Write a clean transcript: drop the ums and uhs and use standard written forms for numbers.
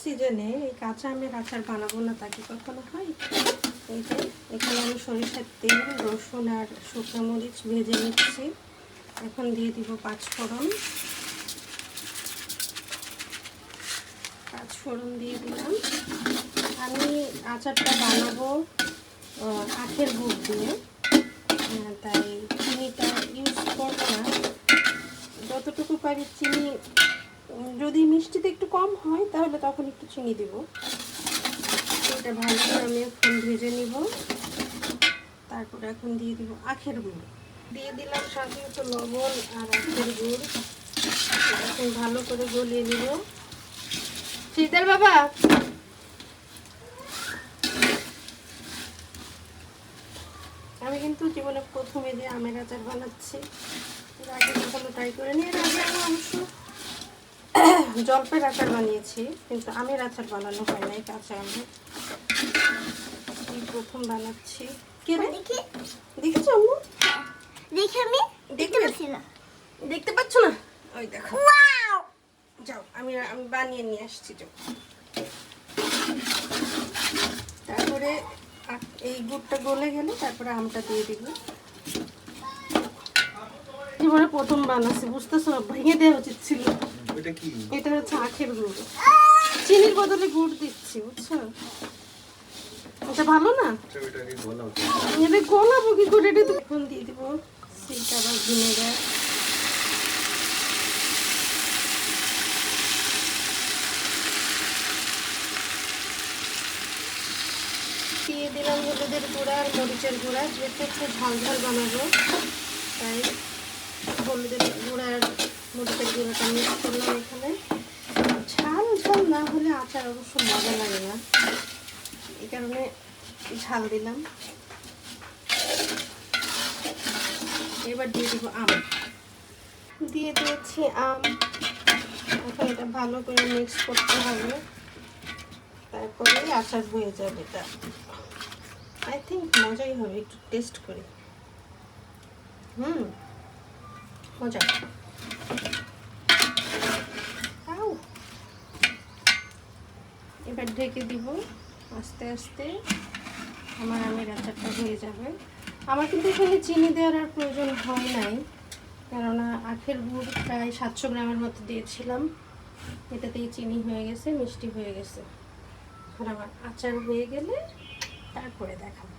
সিজনে এই কাঁচা আমের আচার বানাবো না তা কি কখনো হয়? এই যে এখানে আমি সরিষার তেল, রসুন আর শুকনো মরিচ ভেজে নিচ্ছি। এখন দিয়ে দিব পাঁচফোড়ন। পাঁচফোড়ন দিয়ে দিলাম। আমি আচারটা বানাবো আখের গুড় দিয়ে, তাই চিনিটা ইউজ করবো না। যতটুকু পারি চিনি, যদি মিষ্টিতে একটু কম হয় তাহলে তখন একটু চিনি দেব। এটা ভালো করে আমি এখন ভেজে নিব। তারপরে এখন দিয়ে দিব আখের গুড়, দিয়ে দিলাম সাথে একটু লবণ আর আখের গুড়। এখন ভালো করে গলিয়ে নিব। শীতল বাবা, আমি কিন্তু জীবনে প্রথমে যে আমের আচার বানাচ্ছি, এর আগে কখনো ট্রাই করিনি। এর আগে আমি অবশ্য জলপাইয়ের আচার বানিয়েছি, কিন্তু আমের আচার বানানো হয় নাই কাঁচা আমের। এই প্রথম বানাচ্ছি। কে রে? দেখেছো আম্মু? দেখে আমি দেখতে পাচ্ছি না। দেখতে পাচ্ছ না? ওই দেখো। যাও, আমি বানিয়ে নিয়ে আসছি। যাও। তারপরে এই গুড়টা গলে গেলে তারপরে আমটা দিয়ে দিব। জীবনে প্রথম বানাচ্ছি, বুঝতেছো? ভেঙে দেওয়া উচিত ছিল। এটা হচ্ছে আখের গুড়, চিনির বদলে গুড় দিচ্ছি, বুঝছো? এটা ভালো না? এটা গলাবো কি করে? এটা এখন দিয়ে দিব সিটা বা ভিনেগার। দিয়ে দিলাম হলুদের গুঁড়া আর মরিচের গুঁড়া, যেহেতু একটু ঝাল ঝাল বানাবো তাই হলুদের গুঁড়া আর মরিচের গুঁড়াটা মিক্স করলাম এখানে। ঝাল ঝাল না হলে আচার অবশ্য মজা লাগে না, এই কারণে ঝাল দিলাম। এবার দিয়ে দিব আম, দিয়ে দিয়েছি আম। এখন এটা ভালো করে মিক্স করতে হবে, তারপরে আচার হয়ে যাবে। এটা আই থিঙ্ক মজাই হবে, একটু টেস্ট করি। মজা। এবার ঢেকে দিব। আস্তে আস্তে আমার আমের আচারটা হয়ে যাবে। আমার কিন্তু এখানে চিনি দেওয়ার আর প্রয়োজন হয় নাই, কেননা আখের গুড় প্রায় 700 গ্রামের মতো দিয়েছিলাম। এটাতেই চিনি হয়ে গেছে, মিষ্টি হয়ে গেছে। আর আমার আচার হয়ে গেলে তারপরে দেখাবো।